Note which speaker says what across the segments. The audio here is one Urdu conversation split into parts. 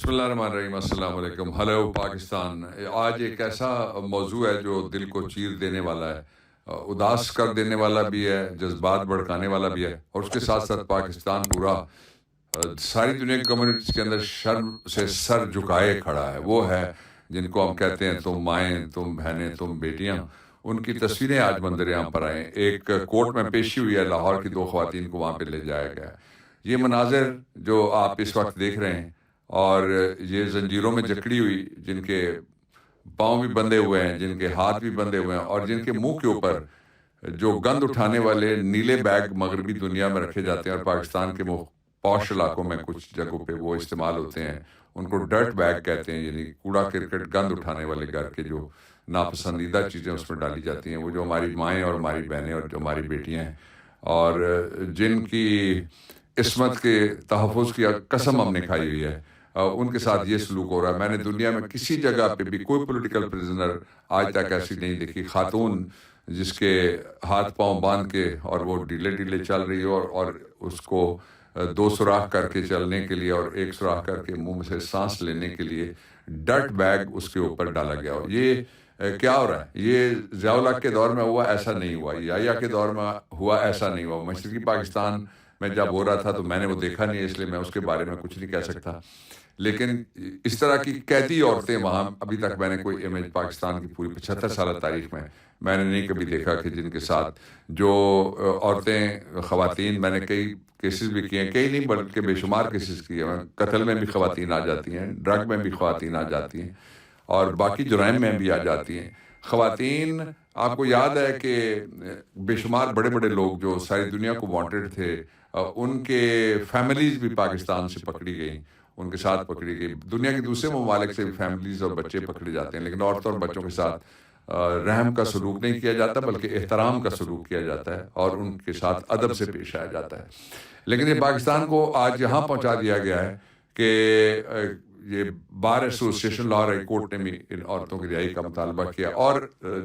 Speaker 1: بسم اللہ الرحمن الرحیم، السلام علیکم، ہلو پاکستان۔ آج ایک ایسا موضوع ہے جو دل کو چیر دینے والا ہے، اداس کر دینے والا بھی ہے، جذبات بھڑکانے والا بھی ہے، اور اس کے ساتھ ساتھ پاکستان پورا ساری دنیا کی کمیونٹیز کے اندر شرم سے سر جھکائے کھڑا ہے۔ وہ ہے جن کو ہم کہتے ہیں تم مائیں، تم بہنیں، تم بیٹیاں۔ ان کی تصویریں آج منظر عام پر آئیں۔ ایک کورٹ میں پیشی ہوئی ہے، لاہور کی 2 خواتین کو وہاں پہ لے جایا گیا ہے۔ یہ مناظر جو آپ اس وقت دیکھ رہے ہیں، اور یہ زنجیروں میں جکڑی ہوئی، جن کے پاؤں بھی بندھے ہوئے ہیں، جن کے ہاتھ بھی بندھے ہوئے ہیں، اور جن کے منہ کے اوپر جو گند اٹھانے والے نیلے بیگ مغربی دنیا میں رکھے جاتے ہیں، اور پاکستان کے پوش علاقوں میں کچھ جگہوں پہ وہ استعمال ہوتے ہیں، ان کو ڈرٹ بیگ کہتے ہیں، یعنی کوڑا کرکٹ گند اٹھانے والے گھر کے جو ناپسندیدہ چیزیں اس میں ڈالی جاتی ہیں، وہ جو ہماری مائیں اور ہماری بہنیں اور جو ہماری بیٹیاں ہیں، اور جن کی عصمت کے تحفظ کی قسم ہم نے کھائی ہوئی ہے، ان کے ساتھ یہ سلوک ہو رہا ہے۔ میں نے دنیا میں کسی جگہ پہ بھی کوئی پولیٹیکل پریزنر آج تک ایسی نہیں دیکھی، خاتون جس کے ہاتھ پاؤں باندھ کے اور وہ ڈھیلے ڈھیلے چل رہی ہو، اور اس کو 2 سوراخ کر کے چلنے کے لیے اور 1 سوراخ کر کے منہ سے سانس لینے کے لیے ڈرٹ بیگ اس کے اوپر ڈالا گیا ہو۔ یہ کیا ہو رہا ہے؟ یہ ضیاء الحق کے دور میں ہوا ایسا نہیں ہوا، یحییٰ کے دور میں ہوا ایسا نہیں ہوا، مشرقی پاکستان میں جب ہو رہا تھا تو میں نے وہ دیکھا نہیں، اس لیے میں اس کے بارے میں کچھ نہیں کہہ سکتا، لیکن اس طرح کی قیدی عورتیں وہاں ابھی تک میں نے کوئی امیج پاکستان کی پوری 75 سالہ تاریخ میں نے نہیں کبھی دیکھا کہ جن کے ساتھ جو عورتیں، خواتین، میں نے کئی کیسز بھی کیے ہیں، کئی نہیں بلکہ بے شمار کیسز کیے ہیں، قتل میں بھی خواتین آ جاتی ہیں، ڈرگ میں بھی خواتین آ جاتی ہیں، اور باقی جرائم میں بھی آ جاتی ہیں خواتین۔ آپ کو یاد ہے کہ بے شمار بڑے بڑے لوگ جو ساری دنیا کو وانٹڈ تھے، ان کے فیملیز بھی پاکستان سے پکڑی گئیں، ان کے ساتھ پکڑی گئی۔ دنیا کے دوسرے ممالک سے بھی فیملیز اور بچے پکڑے جاتے ہیں، لیکن عورتوں اور بچوں کے ساتھ رحم کا سلوک نہیں کیا جاتا، بلکہ احترام کا سلوک کیا جاتا ہے، اور ان کے ساتھ ادب سے پیش آیا جاتا ہے۔ لیکن یہ پاکستان کو آج یہاں پہنچا دیا گیا ہے کہ یہ bar association Lahore high court نے بھی ان عورتوں کی رہائی کا مطالبہ کیا، اور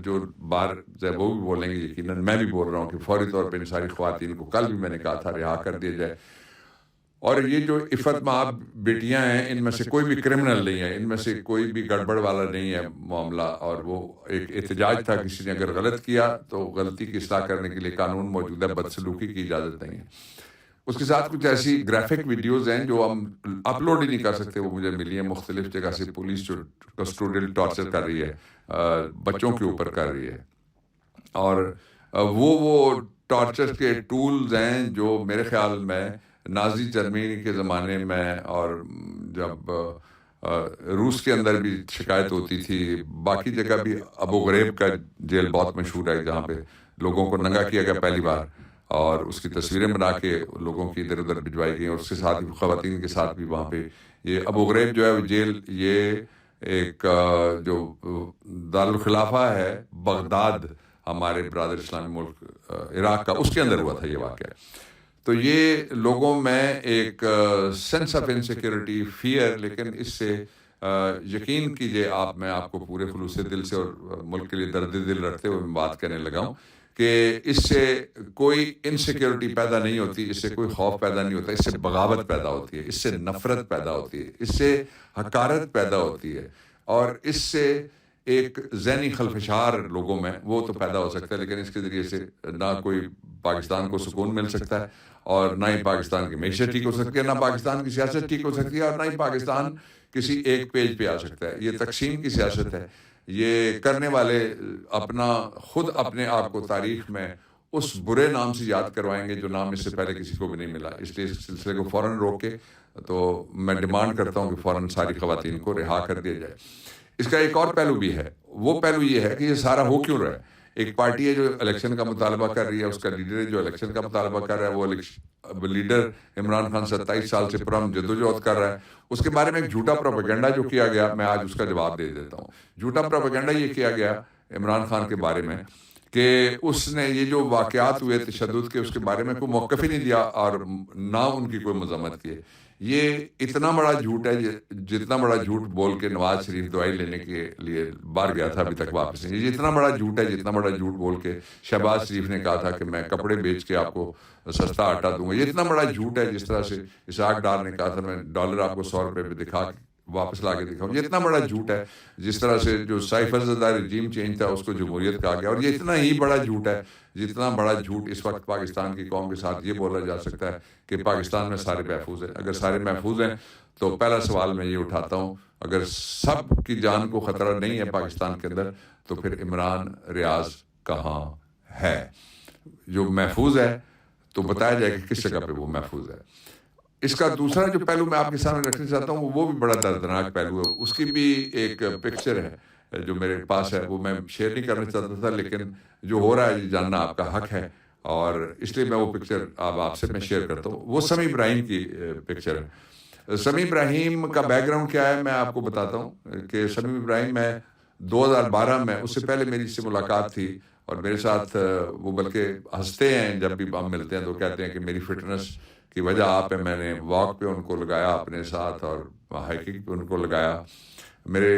Speaker 1: جو بار وہ بھی بولیں گے، یقیناً میں بھی بول رہا ہوں کہ فوری طور پہ ان ساری خواتین کو، کل بھی میں نے کہا تھا، رہا کر دیا جائے۔ اور یہ جو عفت مآب بیٹیاں ہیں، ان میں سے کوئی بھی کرمنل نہیں ہے، ان میں سے کوئی بھی گڑبڑ والا نہیں ہے معاملہ، اور وہ ایک احتجاج تھا، کسی نے اگر غلط کیا تو غلطی کی اصلاح کرنے کے لیے قانون موجود ہے، بدسلوکی کی اجازت نہیں ہے۔ اس کے ساتھ کچھ ایسی گرافک ویڈیوز ہیں جو ہم اپلوڈ ہی نہیں کر سکتے، وہ مجھے ملی ہیں مختلف جگہ سے۔ پولیس جو کسٹوڈیل ٹارچر کر رہی ہے، بچوں کے اوپر کر رہی ہے، اور وہ ٹارچر کے ٹولز ہیں جو میرے خیال میں نازی جرمنی کے زمانے میں، اور جب روس کے اندر بھی شکایت ہوتی تھی، باقی جگہ بھی، ابو غریب کا جیل بہت مشہور ہے جہاں پہ لوگوں کو ننگا کیا گیا پہلی بار، اور اس کی تصویریں بنا کے لوگوں کی ادھر ادھر بھجوائی گئی، اور اس کے ساتھ خواتین کے ساتھ بھی وہاں پہ یہ ابو غریب جو ہے وہ جیل، یہ ایک جو دارالخلافہ ہے بغداد، ہمارے برادر اسلامی ملک عراق کا، اس کے اندر ہوا تھا یہ واقعہ۔ تو یہ لوگوں میں ایک سینس آف انسیکیورٹی، فیئر، لیکن اس سے یقین کیجئے آپ، میں آپ کو پورے خلوص دل سے اور ملک کے لیے درد دل رکھتے ہوئے میں بات کرنے لگا ہوں کہ اس سے کوئی انسیکیورٹی پیدا نہیں ہوتی، اس سے کوئی خوف پیدا نہیں ہوتا، اس سے بغاوت پیدا ہوتی ہے، اس سے نفرت پیدا ہوتی ہے، اس سے حقارت پیدا ہوتی ہے، اور اس سے ایک ذہنی خلفشار لوگوں میں وہ تو پیدا ہو سکتا ہے، لیکن اس کے ذریعے سے نہ کوئی پاکستان کو سکون مل سکتا ہے، اور نہ ہی پاکستان کی معیشت ٹھیک ہو سکتی ہے، نہ پاکستان کی سیاست ٹھیک ہو سکتی ہے، اور نہ ہی پاکستان کسی ایک پیج پہ آ سکتا ہے۔ یہ تقسیم کی سیاست ہے، یہ کرنے والے خود اپنے آپ کو تاریخ میں اس برے نام سے یاد کروائیں گے جو نام اس سے پہلے کسی کو بھی نہیں ملا۔ اس لیے اس سلسلے کو فوراً روکے، تو میں ڈیمانڈ کرتا ہوں کہ فوراً ساری خواتین کو رہا کر دیا جائے۔ اس کا ایک اور پہلو بھی ہے، وہ پہلو یہ ہے کہ یہ سارا ہو کیوں رہا ہے؟ ایک پارٹی ہے جو الیکشن کا مطالبہ کر رہی ہے، اس کا لیڈر ہے جو الیکشن کا مطالبہ کر رہا ہے، وہ لیڈر عمران خان 27 سال سے پرام جدوجہد کر رہا ہے۔ اس کے بارے میں ایک جھوٹا پروپیگنڈا جو کیا گیا، میں آج اس کا جواب دے دیتا ہوں۔ جھوٹا پروپیگنڈا یہ کیا گیا عمران خان کے بارے میں کہ اس نے یہ جو واقعات ہوئے تشدد کے، اس کے بارے میں کوئی موقف ہی نہیں دیا، اور نہ ان کی کوئی مذمت کی۔ یہ اتنا بڑا جھوٹ ہے جتنا بڑا جھوٹ بول کے نواز شریف دوائی لینے کے لیے باہر گیا تھا ابھی تک واپس نہیں۔ یہ اتنا بڑا جھوٹ ہے جتنا بڑا جھوٹ بول کے شہباز شریف نے کہا تھا کہ میں کپڑے بیچ کے آپ کو سستا آٹا دوں گا۔ یہ اتنا بڑا جھوٹ ہے جس طرح سے اسحاق ڈار نے کہا تھا میں ڈالر آپ کو 100 روپے پہ دکھا واپس لا کے دکھاؤں. یہ اتنا بڑا جھوٹ ہے. جس طرح سے جو سیف الزدہ رجیم چینج تھا اس کو جمہوریت کہا گیا, اور یہ اتنا ہی بڑا جھوٹ ہے جتنا بڑا جھوٹ اس وقت پاکستان کی قوم کے ساتھ یہ بولا جا سکتا ہے کہ پاکستان میں سارے محفوظ ہیں. اگر سارے محفوظ ہیں تو پہلا سوال میں یہ اٹھاتا ہوں, اگر سب کی جان کو خطرہ نہیں ہے پاکستان کے اندر تو پھر عمران ریاض کہاں ہے؟ جو محفوظ ہے تو بتایا جائے کہ کس جگہ پہ وہ محفوظ ہے. اس کا دوسرا جو پہلو میں آپ کے سامنے رکھنا چاہتا ہوں وہ بھی بڑا دردناک پہلو ہے. اس کی بھی ایک پکچر ہے جو میرے پاس ہے, وہ میں شیئر نہیں کرنا چاہتا تھا, لیکن جو ہو رہا ہے یہ جاننا آپ کا حق ہے, اور اس لیے میں وہ پکچر آپ سے میں شیئر کرتا ہوں. وہ سمیع ابراہیم کی پکچر ہے. سمیع ابراہیم کا بیک گراؤنڈ کیا ہے میں آپ کو بتاتا ہوں کہ سمیع ابراہیم میں 2012 میں, اس سے پہلے میری اس سے ملاقات تھی, اور میرے ساتھ وہ بلکہ ہنستے ہیں جب بھی ہم ملتے ہیں تو کہتے ہیں کہ میری فٹنس کی وجہ آپ ہے, میں نے واک پہ ان کو لگایا اپنے ساتھ اور ہائیکنگ پہ ان کو لگایا. میرے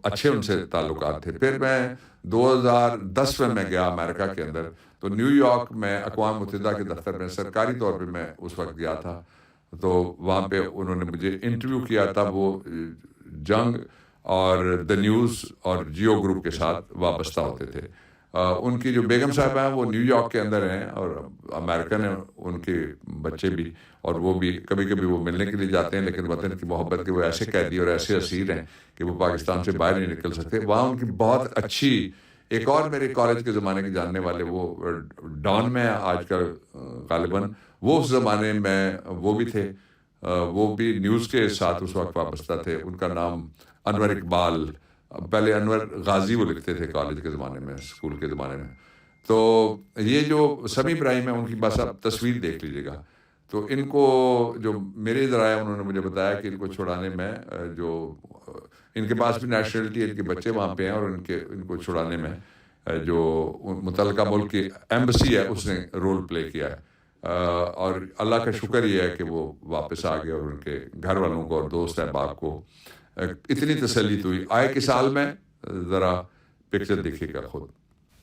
Speaker 1: اچھے ان سے تعلقات تھے. پھر میں 2010 میں گیا امریکہ کے اندر, تو نیو یارک میں اقوام متحدہ کے دفتر میں سرکاری طور پہ میں اس وقت گیا تھا. تو وہاں پہ انہوں نے مجھے انٹرویو کیا تھا. وہ جنگ اور دا نیوز اور جیو گروپ کے ساتھ وابستہ ہوتے تھے. ان کی جو بیگم صاحبہ ہیں وہ نیو یارک کے اندر ہیں اور امریکن ہیں, ان کے بچے بھی, اور وہ بھی کبھی کبھی وہ ملنے کے لیے جاتے ہیں, لیکن وطن کی محبت کے وہ ایسے قیدی اور ایسے اسیر ہیں کہ وہ پاکستان سے باہر نہیں نکل سکتے. وہاں ان کی بہت اچھی, ایک اور میرے کالج کے زمانے کے جاننے والے وہ ڈان میں آج کل غالباً, وہ اس زمانے میں وہ بھی تھے, وہ بھی نیوز کے ساتھ اس وقت وابستہ تھے. ان کا نام انور اقبال, پہلے انور غازی وہ لکھتے تھے کالج کے زمانے میں, اسکول کے زمانے میں. تو یہ جو سمیع ابراہیم ہے ان کی بس آپ تصویر دیکھ لیجیے گا. تو ان کو جو میرے ذرائع انہوں نے مجھے بتایا کہ ان کو چھڑانے میں, جو ان کے پاس بھی نیشنلٹی, ان کے بچے وہاں پہ ہیں, اور ان کو چھڑانے میں جو متعلقہ ملک کی ایمبسی ہے اس نے رول پلے کیا ہے. اور اللہ کا شکر یہ ہے کہ وہ واپس آ گئے, اور ان کے گھر والوں کو اور دوست احباب کو اتنی تسلی ہوئی. آئے کہ سال میں ذرا پکچر دیکھیے گا خود.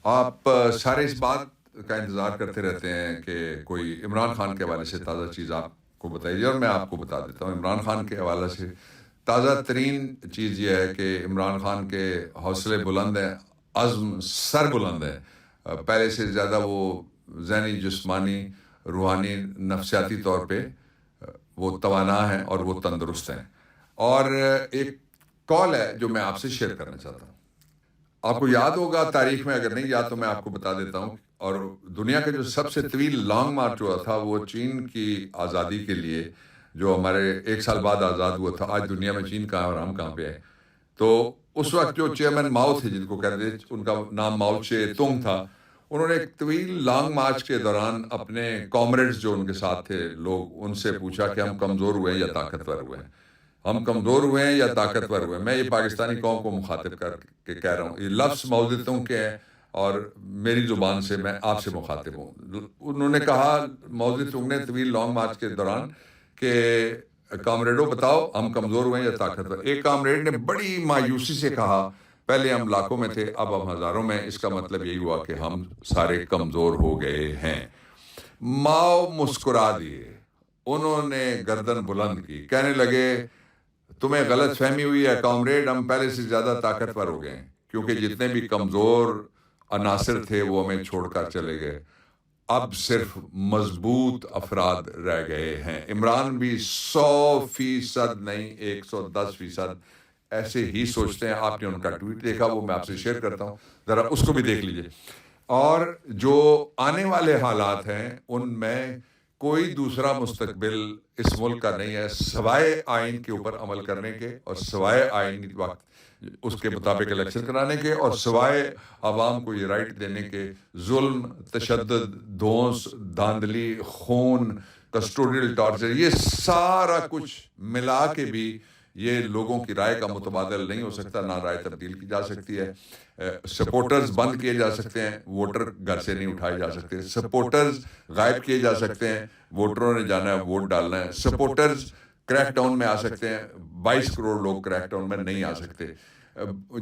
Speaker 1: آپ سارے اس بات کا انتظار کرتے رہتے ہیں کہ کوئی عمران خان کے حوالے سے تازہ چیز آپ کو بتائیے, اور میں آپ کو بتا دیتا ہوں. عمران خان کے حوالے سے تازہ ترین چیز یہ ہے کہ عمران خان کے حوصلے بلند ہیں, عزم سر بلند ہے. پہلے سے زیادہ وہ ذہنی, جسمانی, روحانی, نفسیاتی طور پہ وہ توانا ہیں اور وہ تندرست ہیں. اور ایک کال ہے جو میں آپ سے شیئر کرنا چاہتا ہوں. آپ کو یاد ہوگا تاریخ میں, اگر نہیں یاد تو میں آپ کو بتا دیتا ہوں. اور دنیا کا جو سب سے طویل لانگ مارچ ہوا تھا وہ چین کی آزادی کے لیے, جو ہمارے 1 سال بعد آزاد ہوا تھا. آج دنیا میں چین کہاں اور ہم کہاں پہ ہیں. تو اس وقت جو چیئرمین ماؤ تھے, جن کو کہتے تھے, ان کا نام ماؤ چے تونگ تھا, انہوں نے ایک طویل لانگ مارچ کے دوران اپنے کامریڈز جو ان کے ساتھ تھے لوگ, ان سے پوچھا کہ ہم کمزور ہوئے ہیں یا طاقتور ہوئے ہیں, ہم کمزور ہوئے ہیں یا طاقتور ہوئے ہیں. میں یہ پاکستانی قوم کو مخاطب کر کے کہہ رہا ہوں, یہ لفظ ماؤ زے تونگ کے ہیں اور میری زبان سے میں آپ سے مخاطب ہوں. انہوں نے کہا, ماؤ زے تونگ نے طویل لانگ مارچ کے دوران, کہ کامریڈوں بتاؤ ہم کمزور ہوئے ہیں یا طاقتور. ایک کامریڈ نے بڑی مایوسی سے کہا, پہلے ہم لاکھوں میں تھے اب ہم ہزاروں میں, اس کا مطلب یہی ہوا کہ ہم سارے کمزور ہو گئے ہیں. ماؤ مسکرا دیے, انہوں نے گردن بلند کی, کہنے لگے تمہیں غلط فہمی ہوئی ہے کامریڈ, ہم پہلے سے زیادہ طاقتور ہو گئے ہیں, کیونکہ جتنے بھی کمزور عناصر تھے وہ ہمیں چھوڑ کر چلے گئے, اب صرف مضبوط افراد رہ گئے ہیں. عمران بھی 100% نہیں 110% ایسے ہی سوچتے ہیں. آپ نے ان کا ٹویٹ دیکھا, وہ میں آپ سے شیئر کرتا ہوں, ذرا اس کو بھی دیکھ لیجئے. اور جو آنے والے حالات ہیں ان میں کوئی دوسرا مستقبل اس ملک کا نہیں ہے سوائے آئین کے اوپر عمل کرنے کے, اور سوائے آئین وقت اس کے مطابق الیکشن کرانے کے, اور سوائے عوام کو یہ رائٹ دینے کے. ظلم, تشدد, دھونس, دھاندلی, خون, کسٹوڈیل ٹارچر, یہ سارا کچھ ملا کے بھی یہ لوگوں کی رائے کا متبادل نہیں ہو سکتا, نہ رائے تبدیل کی جا سکتی ہے. سپورٹرز بند کیے جا سکتے ہیں, ووٹر گھر سے نہیں اٹھائے جا سکتے. سپورٹرز غائب کیے جا سکتے ہیں, ووٹروں نے جانا ہے ووٹ ڈالنا ہے. سپورٹرز کریک ڈاؤن میں آ سکتے ہیں, 22 کروڑ لوگ کریک ڈاؤن میں نہیں آ سکتے.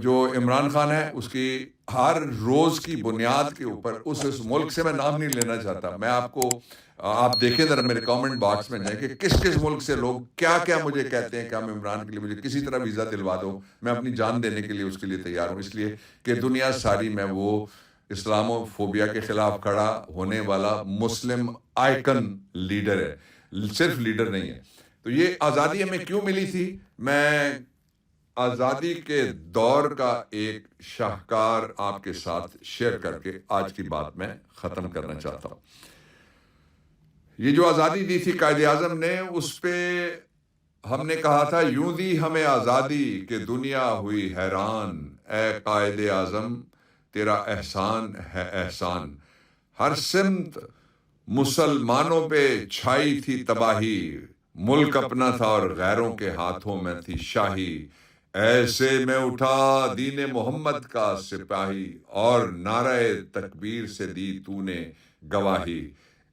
Speaker 1: جو عمران خان ہے اس کی ہر روز کی بنیاد کے اوپر اس ملک سے میں نام نہیں لینا چاہتا. میں آپ دیکھیں ذرا میرے کامنٹ باکس میں جائیں کہ کس کس ملک سے لوگ کیا کیا مجھے کہتے ہیں کہ ہم عمران کے لیے مجھے کسی طرح ویزا دلوا دو, میں اپنی جان دینے کے لیے اس کے لیے تیار ہوں, اس لیے کہ دنیا ساری میں وہ اسلامو فوبیا کے خلاف کھڑا ہونے والا مسلم آئیکن لیڈر ہے, صرف لیڈر نہیں ہے. تو یہ آزادی ہمیں کیوں ملی تھی؟ میں آزادی کے دور کا ایک شاہکار آپ کے ساتھ شیئر کر کے آج کی بات میں ختم کرنا چاہتا ہوں. یہ جو آزادی دی تھی قائد اعظم نے, اس پہ ہم نے کہا تھا یوں دی ہمیں آزادی کہ دنیا ہوئی حیران, اے قائد اعظم تیرا احسان ہے احسان. ہر سمت مسلمانوں پہ چھائی تھی تباہی, ملک اپنا تھا اور غیروں کے ہاتھوں میں تھی شاہی. ایسے میں اٹھا دین محمد کا سپاہی, اور نعرہ تکبیر سے دی تو نے گواہی.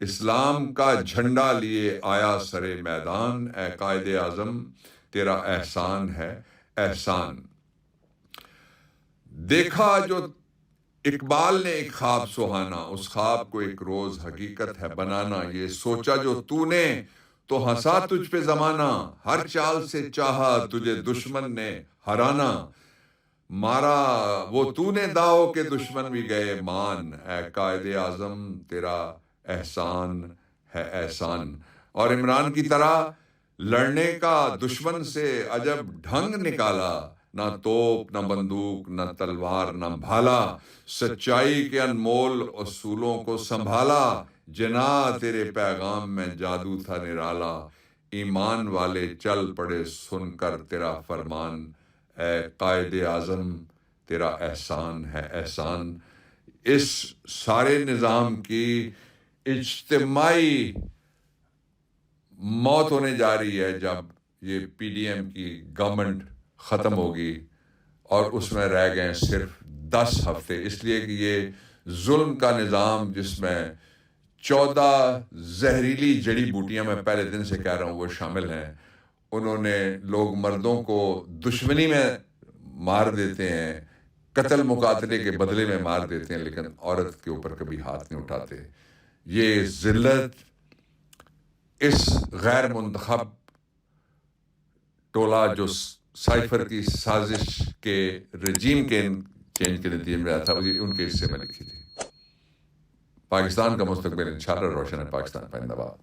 Speaker 1: اسلام کا جھنڈا لیے آیا سرے میدان, اے قائد اعظم تیرا احسان ہے احسان. دیکھا جو اقبال نے ایک خواب سہانا, اس خواب کو ایک روز حقیقت ہے بنانا. یہ سوچا جو تو نے تو ہنسا تجھ پہ زمانہ, ہر چال سے چاہا تجھے دشمن نے ہرانا. مارا وہ تو نے داؤ کے دشمن بھی گئے مان, اے قائد اعظم تیرا احسان ہے احسان. اور عمران کی طرح لڑنے کا دشمن سے عجب ڈھنگ نکالا, نہ توپ نہ بندوق نہ تلوار نہ بھالا. سچائی کے انمول اصولوں کو سنبھالا, جنا تیرے پیغام میں جادو تھا نرالا. ایمان والے چل پڑے سن کر تیرا فرمان, اے قائد اعظم تیرا احسان ہے احسان. اس سارے نظام کی اجتماعی موت ہونے جا رہی ہے جب یہ پی ڈی ایم کی گورنمنٹ ختم ہوگی, اور اس میں رہ گئے صرف 10 ہفتے. اس لیے کہ یہ ظلم کا نظام جس میں 14 زہریلی جڑی بوٹیاں, میں پہلے دن سے کہہ رہا ہوں, وہ شامل ہیں. انہوں نے لوگ مردوں کو دشمنی میں مار دیتے ہیں, قتل مقاتلے کے بدلے میں مار دیتے ہیں, لیکن عورت کے اوپر کبھی ہاتھ نہیں اٹھاتے. یہ ذلت اس غیر منتخب ٹولہ جو سائفر کی سازش کے رجیم کے چینج کے نتیجے میں آیا تھا, ان کے حصے میں لکھی تھی. پاکستان کا مستقبل انشاءاللہ روشن ہے. پاکستان زندہ باد.